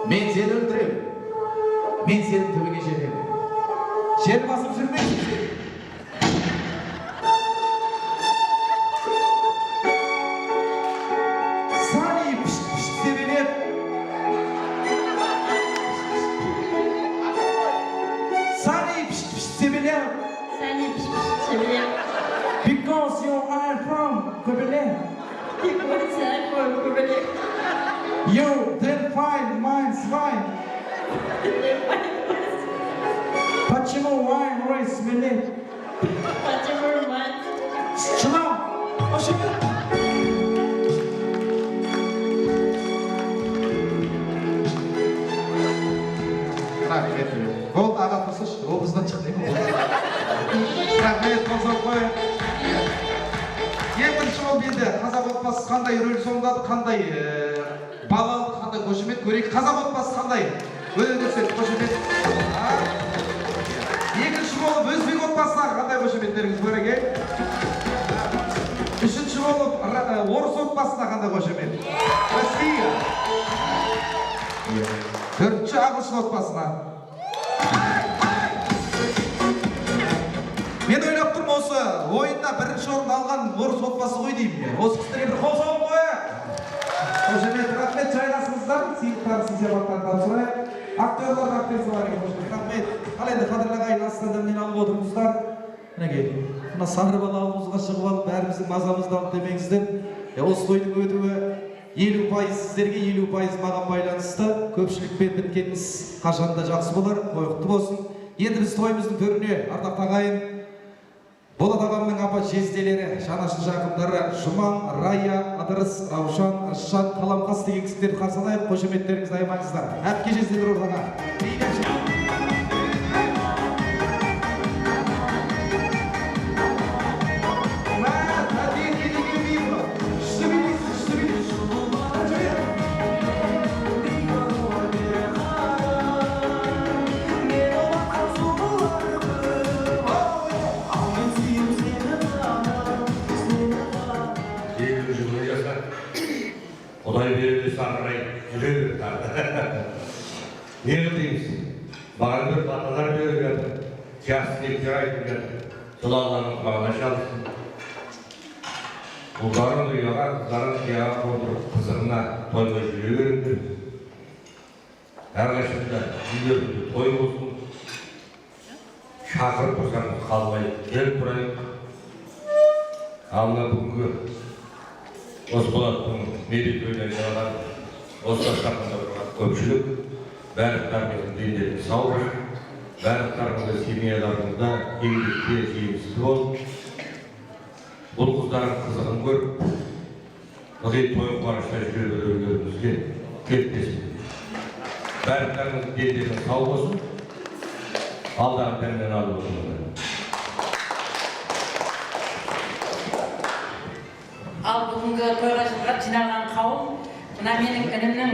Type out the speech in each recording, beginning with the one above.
Мен сені өлтіремін. Мен сені түбіге жетемін. Жер басып жүрмейсің сен. Сани пішт-пішт себелеп. Сани пішт-пішт себелеп. Сани пішт-пішт себелеп. Because you are from Көбелек. Because you are from Көбелек. You then find mine swine. Почему wine race мелек? Почему wine? Шынау, ошибка. Рахмет. Болды, аға тұрсыншы, обыздан шық деймін. Рахмет, қозыр қой. Ең бірінші ол енді қазақ отбасы қандай рөл сомдады, қандай балалы, қандай қошемет көрейік. Қазақ отбасы қандай? Өңдерсек қошемет. Екінші болып өзбек отбасына қандай қошеметтеріңіз көрейік. Үшінші болып орыс отбасына қандай қошемет. Россия. Төртінші ағылшын отбасына. Мен ойлап тұрмын осы ойында бірінші орын алған орыс отбасы ғой деймін. Осы кісілерге бір қол соғып қояйық. Қошемет, рахмет, жайғасыңыздар. Сыйлықтарын сыйапаттан тапсырайық. Актерлар рахмет сұрайық. Рахмет. Ал енді қадірлі ағайын, астадан алып отырмыздар. Мінекей, мына Сарыбал ауылымызға шығып алып, бәріміздің мазамызды алып демеңіздер. Осы тойдың өтуі 50% сіздерге, 50% маған байланысты. Көпшілікпен біткеніміз қашанда жақсы болар, құтты болсын. Енді біз тойымыздың төріне ардақ ағайын, Болат ағамның апа жезделері, жанашыр жақындары Жұман, Рая, Адырыс, Раушан, Рысжан, Қаламқас деген кісілерді қарсы алайық. Қошеметтеріңізді аямаңыздар. Әпке жезделер ортаға. Құдай береді сарырай жүреді тағы. Не дейміз? Маған бір баталар беріп жатыр, жақсы ниеттер айтып жатыр. Сол Алланың құлағына шалсын. Ұлдарын ұяға, қыздарын қияға қондырып, қызығына тоймай жүре беріңдер. Әрқашанда үйлерінде той болсын. Шақырып тұрсаңыз қалмай келіп тұрайық. Алла бүгінгі осы Болаттың мерейтойына жиналған осы шақырында тұрған көпшілік, барлықтарыңыздың дендеріңіз сау болсын, барлықтарыңыздың семьяларыңызда еңбекте жемісті болып, бұл қыздардың қызығын көріп, ылғи той қуанышта жүре берулеріңізге тілектеспін. Барлықтарыңыздың дендеріңіз сау болсын, алдағы пәннен алып отырыңыздар. Ал бүгінгі тойға жиналған қауым, мына менің інімнің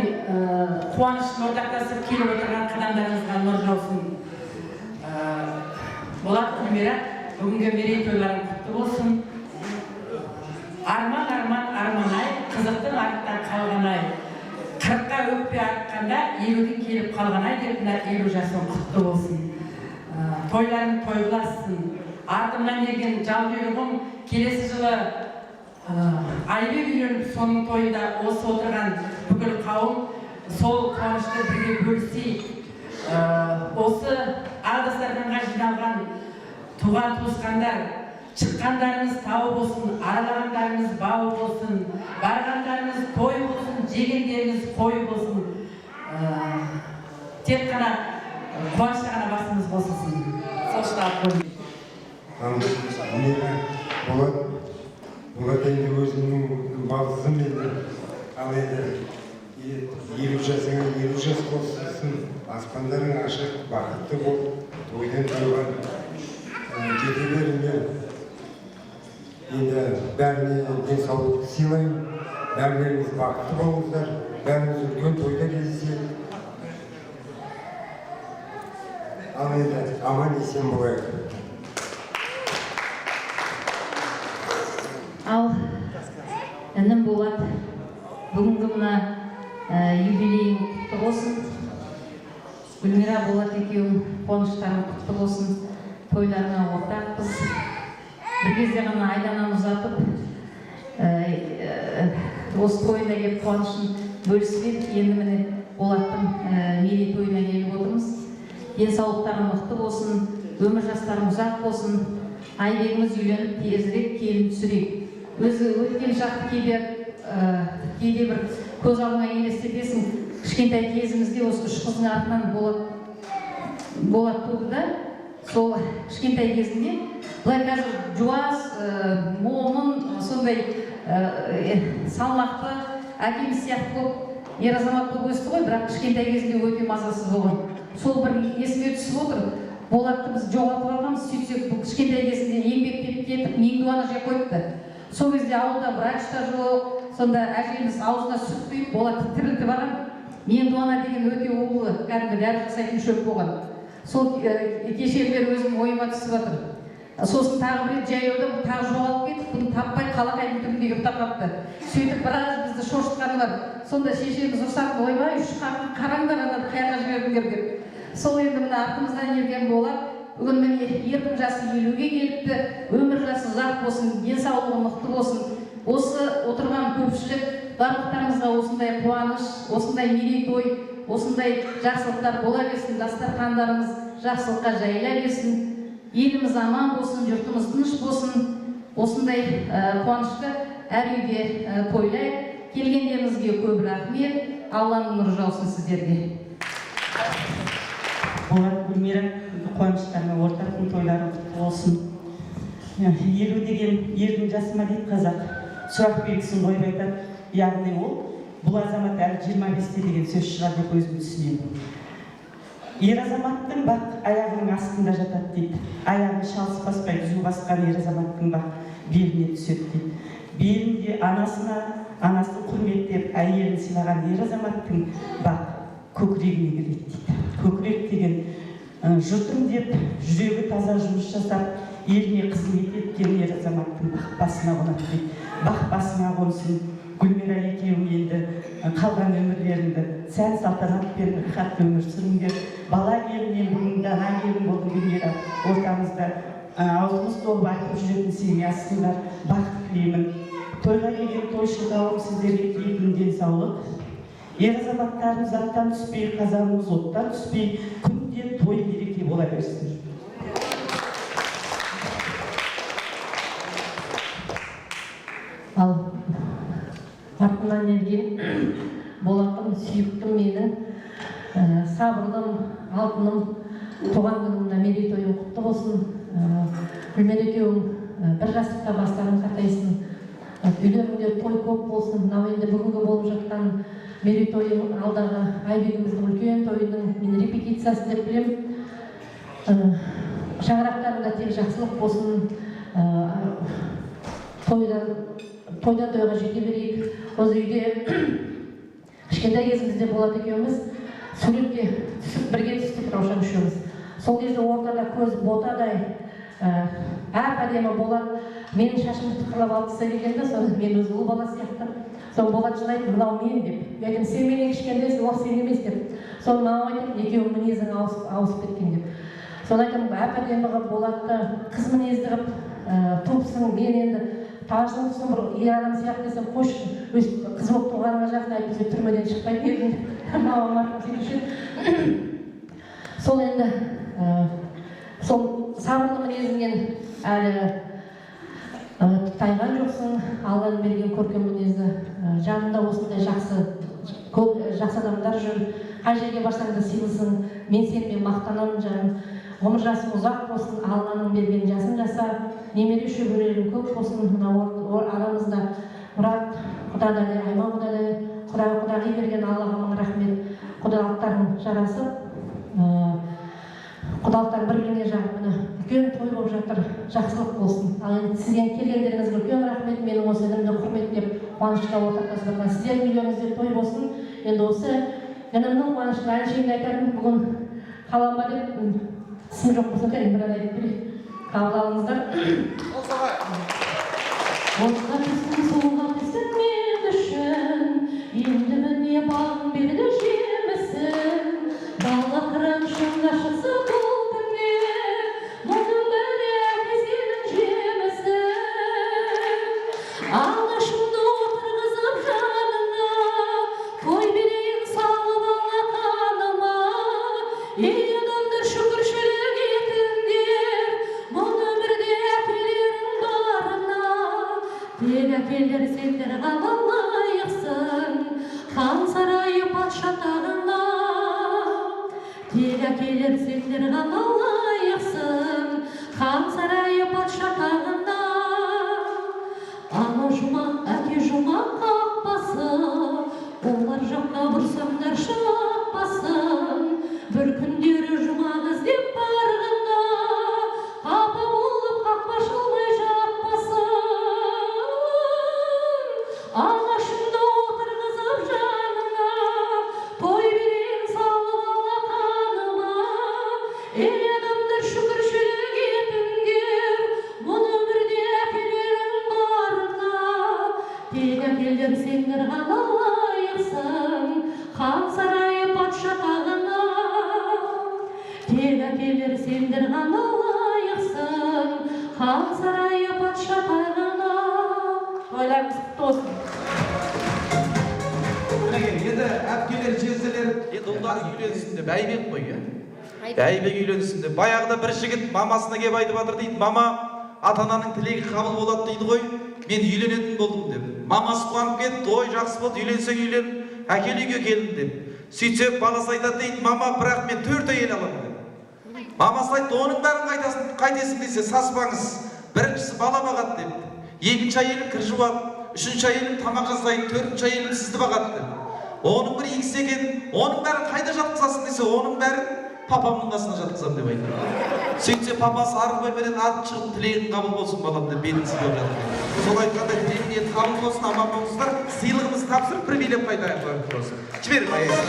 қуанышын ортақтасып келіп отырған қадамдарыңызға нұр жаусын. Болат Гүлмира, бүгінгі мерейтойларың құтты болсын. Арман-ай, қызықтың артынан қалған-ай. 40-қа өкпе артқанда 50-ден келіп қалған-ай деп, мына 50 жасың құтты болсын. Тойларың той қыласын. Артымнан ерген жалғүйрығым келесі жылы Айбек үйленіп, соның тойында осы отырған бүкіл қауым сол қуанышты бірге бөлісейік. Осы ағдастарданға жиналған туған туысқандар, шыққандарыңыз тау болсын, аралағандарыңыз бау болсын, барғандарыңыз той болсын, жегендеріңіз қой болсын. Тек қана қуанышта ғана басымыз қосылсын. Сол штаб болады. Олар енді өзінің балғызым енді, ал енді 50 жасыңа 50 жас қосылсын, аспандарың ашық, бақытты бол, тойдан тойған жете беріңдер. Енді бәріне денсаулық сыйлаймын, бәріңіз бақытты болыңыздар, бәріңіз үлкен тойда кездесейік. Ал енді аман есен болайық. Ал інім Болат, бүгінгі мына юбилейің құтты болсын. Гүлмира Болат екеуің қуаныштарың құтты болсын. Тойларына ортақпыз. Bir кезде ғана айлананы ұзатып, осы тойына келіп қуанышын бөлісіп, енді міне Болаттың мерейтойына келіп отырмыз. Денсаулықтарың мықты болсын, өмір жастарың ұзақ болсын. Айбегіміз үйленіп тезірек келін түсірейік. Өзі өткен шақты кейде бір көз алдыңа елестетесің. Кішкентай кезімізде осы үш қыздың артынан Болат туды да, сол кішкентай кезінде бұлай қазір жуас, момын, сондай салмақты әкеміз сияқты болып ер азамат болып өсті ғой, бірақ кішкентай кезінде өте мазасыз болған. Сол бір есіме түсіп отыр. Болатты біз жоғалтып алғанбыз, сөйтсек бұл кішкентай кезінде еңбектеп кетіп меңдуаны жеп қойыпты. Сол кезде ауылда врач та жоқ, сонда әжеміз аузына сүт құйып Болатты тірілтіп алған. Меңдуана деген өте улы, кәдімгі дәрі жасайтын шөп болған. Сол кешелер өзім ойыма түсіп жатыр. Сосын тағы бір жайлауда тағы жоғалып кетіп, бұны таппай қалақайдың түбінде ұйықтап қалыпты. Сөйтіп біраз бізді шошытқаны бар. Сонда шешеміз ұрсатын, ойбай, үш қатын қараңдар, ананы қайда жібердіңдер деп. Сол енді мына артымыздан ерген Болат, бүгін міне ердің жасы 50-ге келіпті, өмір жасы ұзақ болсын, денсаулығы мықты болсын. Осы отырған көпшілік барлықтарыңызға осындай қуаныш, осындай мерейтой, осындай жақсылықтар бола берсін, дастархандарымыз жақсылыққа жайыла берсін. Еліміз аман болсын, жұртымыз тыныш болсын. Осындай қуанышты әр үйде тойлайық. Келгендеріңізге көп рахмет. Алланың нұры жаусын сіздерге. Болат, Гүлмира, қуаныштарына ортақ тойларың құтты болсын. 50 деген ердің жасыма дейді қазақ. Сұрақ белгісін қойып айтады. Яғни бұл азамат әлі 25-те деген сөз шығар деп өзім түсінемін. Ер азаматтың бақ аяғының астында жатады дейді. Аяғын шалыс баспай жүзу басқан ер азаматтың бақ беліне түседі дейді. Белінде анасын құрметтеп, әйелін сыйлаған ер азаматтың бақ көкірегіне келеді дейді. Көкірек деген жұртым деп жүрегі таза жұмыс жасап, еліне қызмет еткен ер азаматтың бақ басына қонады дейді. Бақ басына қонсын. Гүлмира екеуің енді қалған өмірлеріңді сән салтанатпен рахат өмір сүріңдер. Бала келіннен бүгін дана келін болдың Гүлмира, ортамызда аузымыз толып айтып жүретін семьясыңдар, бақыт тілеймін. Тойға келген тойшыл қауым сіздерге тілейтін денсаулық. Ер азаматтарымыз аттан түспей, қазанымыз оттан түспей, күнде той мереке бола берсін. Ал артынан ерген Болатым, сүйіктім менің, сабырлым, алтыным, туған күнімді мерейтойым құтты болсын. Гүлмира екеуің бір жастықта бастарың қатайсын. Үйлеріңде той көп болсын. Мынау енді бүгінгі болып жатқан мерейтойым алдағы Айбегіміздің үлкен тойының мен репетициясы деп білем. Шаңырақтарында тек жақсылық болсын. Тойдан тойға жете берейік. Осы үйде кішкентай кезімізде Болат екеуміз суретке түсіп бірге түстік Раушан үшеуміз. Сол кезде ортада көз ботадай әп-әдемі Болат менің шашымды тықырлап алып тастап келгенде, соны мен өз ұл бала сияқты. Сол Болат жылайды, мынау мен деп. Мен айтамын, сен менен кішкентайсың, ол сен емес деп. Соны маған айтып, екеуің мінезің ауысып кеткен деп. Соны айтамын, әп-әдемі қылып Болатты қыз мінезді қылып топсың, мен енді тажылықсың бір ер адам сияқты десем, қош, өз қыз болып туғаныңа жақын айтып, бізге түрмеден шықпайды едім. Маған марқым сөйлеуші. Сол енді сол сабырлы мінезіңнен әлі тайған жоқсың. Алладың берген көркем мінезі, жанында осындай жақсы адамдар жүр. Қай жерге барсаң да сыйлысың. Мен сенімен мақтанамын жаным. Ғұмыр жасың ұзақ болсын, Алланың берген жасын жаса, немере шөберелерің көп болсын. Мына арамызда Мұрат Құдағи, Айман Құдағи берген Аллаға мың рахмет. Құдалықтарың жарасып, құдалықтар бір-біріне жағып, үлкен той болып жатыр, жақсылық болсын. Ал енді сізден келгендеріңізге үлкен рахмет, менің осы інімді құрметтеп, қуанышқа ортақтасып, сіздердің үйлеріңізде той болсын. Енді осы інімнің қуанышын әншейін айтарым, бүгін қалам ба деп, тісім жоқ болса да, бір айтып берейік. Қабыл алыңыздар. Отқа түсін, суға түсін мен үшін, енді міне бағым берді жемісін, бала қыры Yaşası buldum ne, bunun böyle senin cemesi. Ağlaşımda oturgızıp canına, koy bileyim sağlığa kanıma. İyi adamdır şükürşülük yetimdir, bu ömürde pelerin barına. Telekeller senler kanalla yıksın, kan sarayı padşah tağına. Telekeller senler kanalla yıksın, kan sarayı padşah tağına. Ana juma, ake juma kalkpası, onlar жаққа бұрсаңдар шаппасын. Bir күндері жұма іздеп барғанда, қапа болып қақпа ашылмай жатпасын. Ағашында отырғызып жанына, той берем салып алақаныма. Ей адамдар шүкіршілік етіңдер, бұл өмірде әкелерің барына. Тек әкелер сендер ғана лайықсың, хан сарайы патша тағына. Тек әкелер сендер ғана лайықсың, хан сарайы патша тағына. Тойларыңыз құтты болсын. Енді әпкелер, жезделер, енді ұлдары үйленсін деп әйбек қой, әйбек үйленсін деп. Баяғыда бір жігіт мамасына кеп айтып жатыр дейді, мама, ата-ананың тілегі қабыл болады дейді ғой, мен үйленетін болдым деп. Мамасы қуанып кетті, ой жақсы болды, үйленсең үйлен, әкел үйге келін деп. Сөйтсек баласы айтады дейді, мама, бірақ мен 4 әйел аламын деп. Мамасы айтты, оның бәрін қайтесің десе, саспаңыз, біріншісі бала бағады деп. Екінші әйелім кір жуады, үшінші әйелім тамақ жасайды, төртінші әйелім сізді бағады деп. Оның бір икісі екен, оның бәрін қайда жатқызасың десе, оның бәрін папамның қасына жатқызамын деп айтты. Сөйтсе папасы арғы бөлмеден атып шығып, тілегің қабыл болсын балам деп бетін сипап жатыр. Сол айтқандай тілегің ниеті қабыл болсын, аман болыңыздар. Сыйлығымызды тапсырып бір билеп қайтайық болсын. Жіберіп бәрекелді.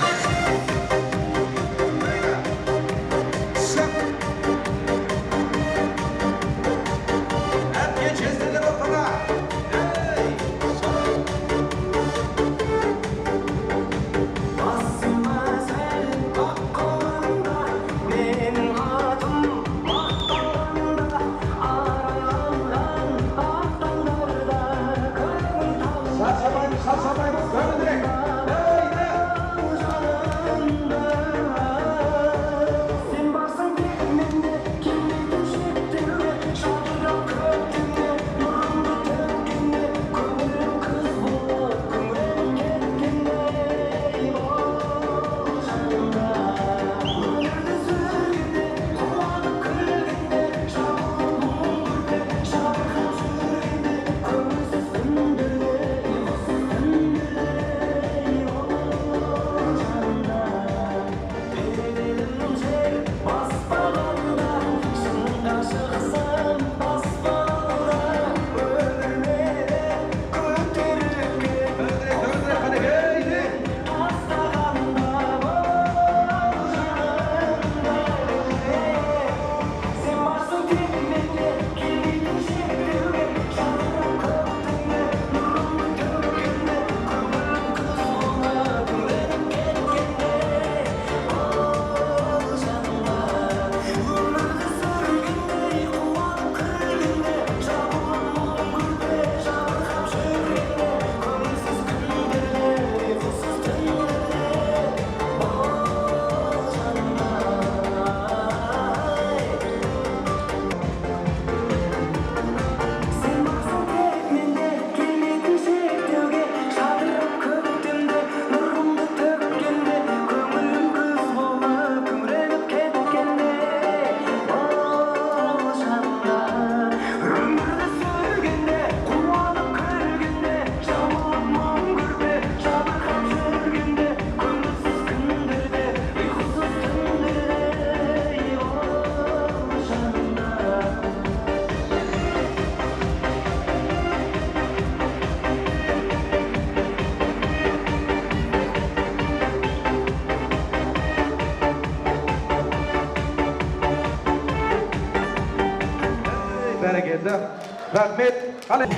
Рахмет. Қалай?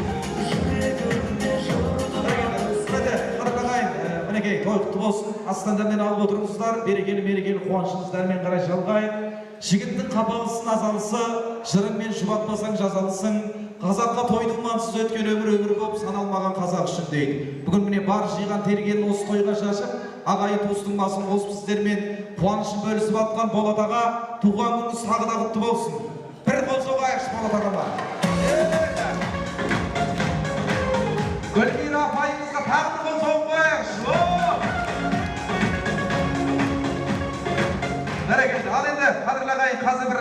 Мінекей, той құтты болсын. Астандармен алып отырыңыздар. Берекелі қуанышыңыздармен қарай жалғайық. Жігіттің қапалысын азалысы, жырыңмен жұбатпасаң жазалысың. Қазаққа тойдың мансыз өткен өмір болып саналмаған қазақ үшін дейді. Бүгін міне бар жиған тергенін осы тойға шашып, ағайын туыстың басын қосып сіздермен қуанышын бөлісіп атқан Болат аға, туған күніңіз тағы да құтты болсын. Бір қол соғайықшы Болат ағама. Гүлмира апайымызға тағы бір қол соғып қояйықшы. Бәрекелді. Ал енді қадірлі ағайын, қазір бір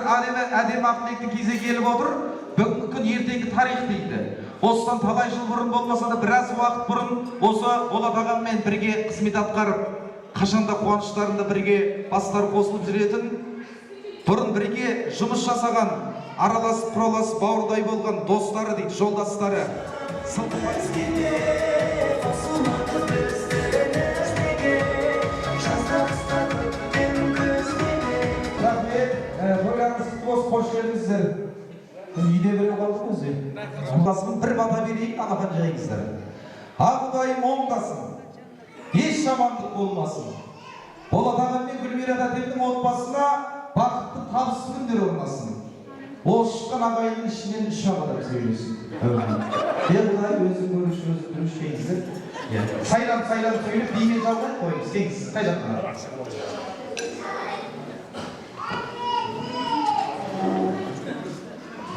әдемі ақылеттің кезегі келіп отыр. Бүгінгі күн ертеңгі тарих дейді. Осыдан талай жыл бұрын болмаса да біраз уақыт бұрын осы Болат ағаммен бірге қызмет атқарып, қашанда қуаныштарында бірге бастары қосылып жүретін, бұрын бірге жұмыс жасаған, араласып құраласып бауырдай болған достары дейді, жолдастары. Қош келдіңіздер. Үйде біреу қалды өзі. Оңдасымен бір бата берейін, ағадан жайыңыздар. Ағыдайым оңдасын, еш жамандық болмасын. Болат ағам мен Гүлмира тәтемнің отбасына бақытты табысты күндер орнасын. Ол шыққан ағайынның ішінен үш ағадап сөйлесін. Құдай өзің көріш кейіңіздер. Сайлап сөйлеп, беймен жалғай қойыңыз. Кейіңіз, қай жақтан?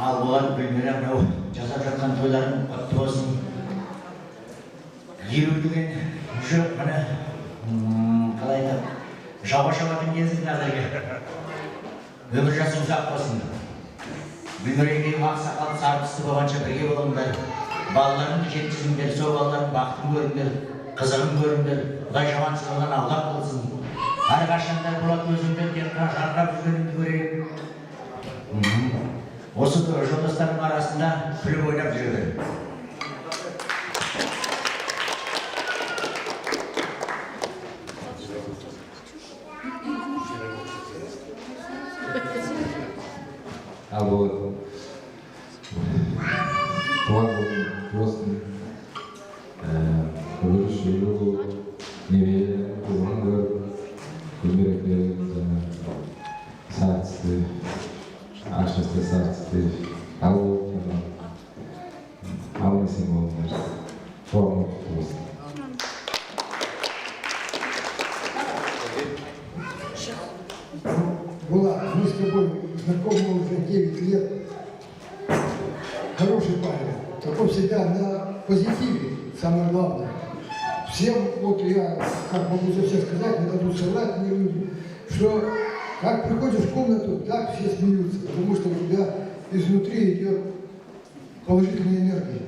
Ал болат Гүлмира мынау жасап жатқан тойларын құтты болсын. 50 деген уже міне қалай айтады, жаба шабатын кезінде қазіргі өмір жасы ұзақ болсын. Гүлмираге ақсақал сарпысты болғанша бірге болыңдар. Балаларыңды жеткізіңдер, сол балалардың бақытын көріңдер, қызығын көріңдер. Құдай жамансыздығынан аулақ болсын. Әрқашанда болат өзіңді тек жарқырап жүргеніңді көрейін. Осы жолдастардың арасында күліп ойнап жүреді. Ал Болат, туған күнің болсын, өріш жүру, немере, қызығын көріп, Гүлмираның сәтсізді, ашысты сәтсізді, ал алмасың болыңдар, туған құтты болсын. Булат, мы с тобой знакомы уже 9 лет. Хороший парень. Такой всегда на позитиве, самое главное. Всем, вот я, как могу за всех сказать, не дадут соврать мне люди, что как приходишь в комнату, так все смеются, потому что у тебя изнутри идет положительная энергия.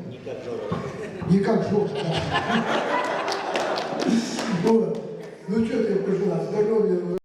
Не как Жора. Вот. Ну что ты пожелал? Здоровья.